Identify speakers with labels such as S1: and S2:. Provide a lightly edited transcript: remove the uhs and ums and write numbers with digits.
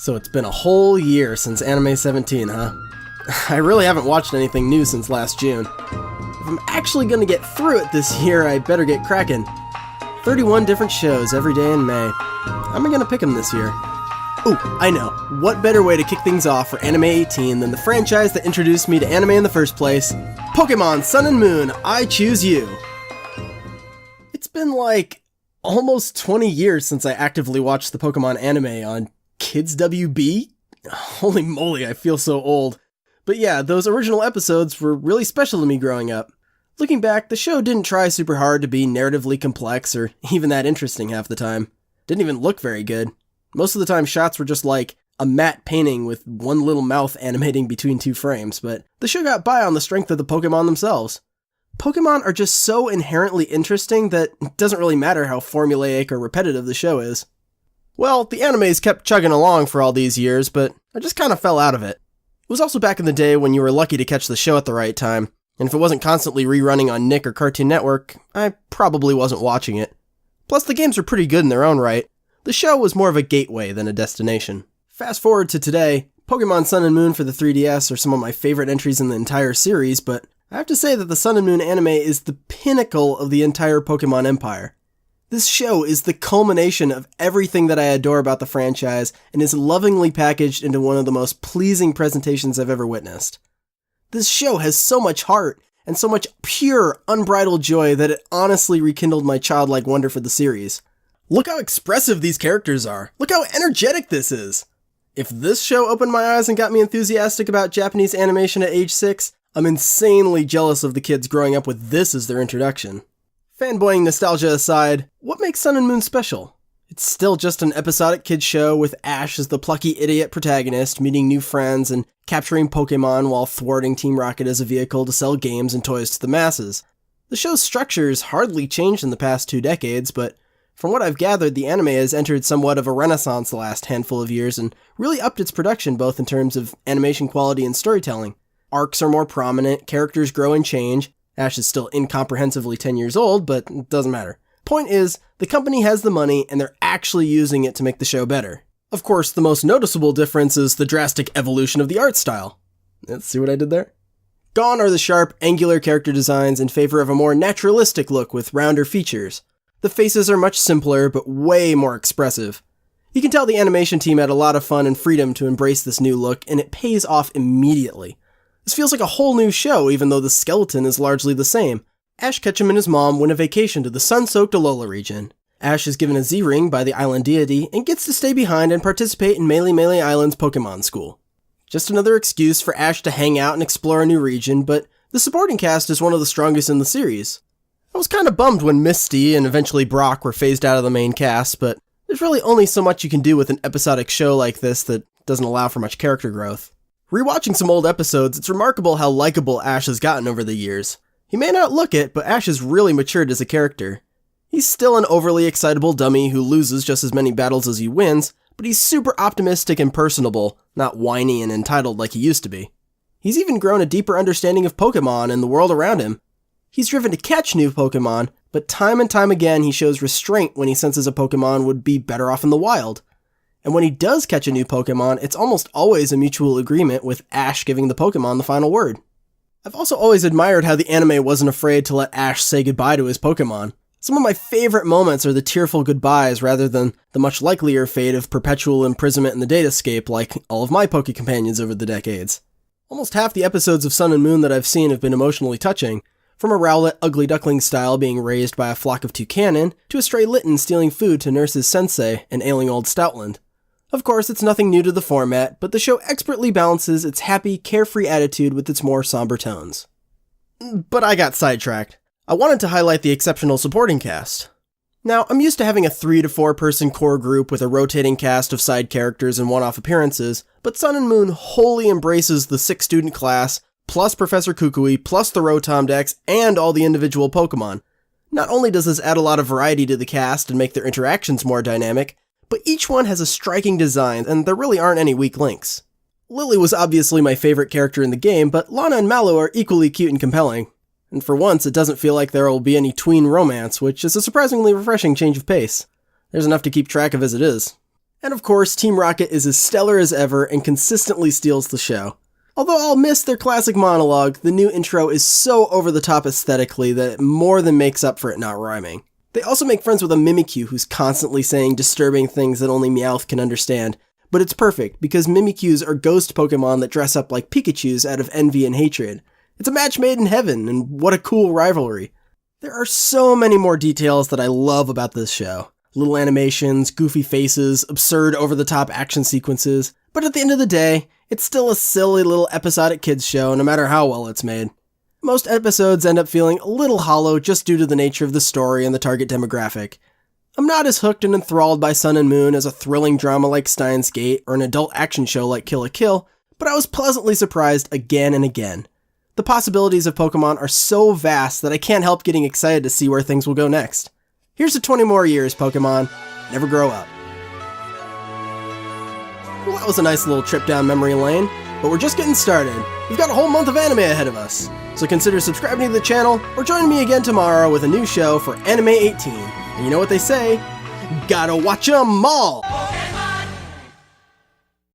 S1: So it's been a whole year since AniMay18, huh? I really haven't watched anything new since last June. If I'm actually gonna get through it this year, I better get cracking. 31 different shows every day in May. How am I gonna pick them this year? Ooh, I know. What better way to kick things off for AniMay18 than the franchise that introduced me to anime in the first place? Pokemon Sun and Moon, I Choose You! It's been like almost 20 years since I actively watched the Pokemon anime on Kids WB? Holy moly, I feel so old. But yeah, those original episodes were really special to me growing up. Looking back, the show didn't try super hard to be narratively complex or even that interesting half the time. Didn't even look very good. Most of the time shots were just like a matte painting with one little mouth animating between two frames, but the show got by on the strength of the Pokemon themselves. Pokemon are just so inherently interesting that it doesn't really matter how formulaic or repetitive the show is. Well, the animes kept chugging along for all these years, but I just kind of fell out of it. It was also back in the day when you were lucky to catch the show at the right time, and if it wasn't constantly rerunning on Nick or Cartoon Network, I probably wasn't watching it. Plus, the games were pretty good in their own right. The show was more of a gateway than a destination. Fast forward to today, Pokemon Sun and Moon for the 3DS are some of my favorite entries in the entire series, but I have to say that the Sun and Moon anime is the pinnacle of the entire Pokemon empire. This show is the culmination of everything that I adore about the franchise and is lovingly packaged into one of the most pleasing presentations I've ever witnessed. This show has so much heart and so much pure, unbridled joy that it honestly rekindled my childlike wonder for the series. Look how expressive these characters are. Look how energetic this is. If this show opened my eyes and got me enthusiastic about Japanese animation at age 6, I'm insanely jealous of the kids growing up with this as their introduction. Fanboying nostalgia aside, what makes Sun and Moon special? It's still just an episodic kids show with Ash as the plucky idiot protagonist, meeting new friends and capturing Pokemon while thwarting Team Rocket as a vehicle to sell games and toys to the masses. The show's structure's hardly changed in the past 2 decades, but from what I've gathered, the anime has entered somewhat of a renaissance the last handful of years and really upped its production both in terms of animation quality and storytelling. Arcs are more prominent, characters grow and change. Ash is still incomprehensibly 10 years old, but it doesn't matter. Point is, the company has the money and they're actually using it to make the show better. Of course, the most noticeable difference is the drastic evolution of the art style. Let's see what I did there? Gone are the sharp, angular character designs in favor of a more naturalistic look with rounder features. The faces are much simpler, but way more expressive. You can tell the animation team had a lot of fun and freedom to embrace this new look, and it pays off immediately. This feels like a whole new show, even though the skeleton is largely the same. Ash Ketchum and his mom win a vacation to the sun-soaked Alola region. Ash is given a Z-Ring by the island deity, and gets to stay behind and participate in Melee Island's Pokemon School. Just another excuse for Ash to hang out and explore a new region, but the supporting cast is one of the strongest in the series. I was kinda bummed when Misty and eventually Brock were phased out of the main cast, but there's really only so much you can do with an episodic show like this that doesn't allow for much character growth. Rewatching some old episodes, it's remarkable how likable Ash has gotten over the years. He may not look it, but Ash has really matured as a character. He's still an overly excitable dummy who loses just as many battles as he wins, but he's super optimistic and personable, not whiny and entitled like he used to be. He's even grown a deeper understanding of Pokemon and the world around him. He's driven to catch new Pokemon, but time and time again he shows restraint when he senses a Pokemon would be better off in the wild. And when he does catch a new Pokemon, it's almost always a mutual agreement with Ash giving the Pokemon the final word. I've also always admired how the anime wasn't afraid to let Ash say goodbye to his Pokemon. Some of my favorite moments are the tearful goodbyes rather than the much likelier fate of perpetual imprisonment in the datascape like all of my Poke companions over the decades. Almost half the episodes of Sun and Moon that I've seen have been emotionally touching, from a Rowlet Ugly Duckling style being raised by a flock of toucanon, to a stray Litten stealing food to nurse his sensei, an ailing old Stoutland. Of course, it's nothing new to the format, but the show expertly balances its happy, carefree attitude with its more somber tones. But I got sidetracked. I wanted to highlight the exceptional supporting cast. Now, I'm used to having a 3 to 4 person core group with a rotating cast of side characters and one-off appearances, but Sun and Moon wholly embraces the 6-student class, plus Professor Kukui, plus the Rotom Dex, and all the individual Pokemon. Not only does this add a lot of variety to the cast and make their interactions more dynamic, but each one has a striking design, and there really aren't any weak links. Lily was obviously my favorite character in the game, but Lana and Mallow are equally cute and compelling. And for once, it doesn't feel like there will be any tween romance, which is a surprisingly refreshing change of pace. There's enough to keep track of as it is. And of course, Team Rocket is as stellar as ever and consistently steals the show. Although I'll miss their classic monologue, the new intro is so over-the-top aesthetically that it more than makes up for it not rhyming. They also make friends with a Mimikyu who's constantly saying disturbing things that only Meowth can understand, but it's perfect because Mimikyus are ghost Pokemon that dress up like Pikachus out of envy and hatred. It's a match made in heaven, and what a cool rivalry. There are so many more details that I love about this show. Little animations, goofy faces, absurd over-the-top action sequences, but at the end of the day, it's still a silly little episodic kids show no matter how well it's made. Most episodes end up feeling a little hollow just due to the nature of the story and the target demographic. I'm not as hooked and enthralled by Sun and Moon as a thrilling drama like Steins Gate or an adult action show like Kill la Kill, but I was pleasantly surprised again and again. The possibilities of Pokemon are so vast that I can't help getting excited to see where things will go next. Here's to 20 more years, Pokemon. Never grow up. Well, that was a nice little trip down memory lane, but we're just getting started. We've got a whole month of anime ahead of us, so consider subscribing to the channel or join me again tomorrow with a new show for AniMay18. And you know what they say, gotta watch 'em all!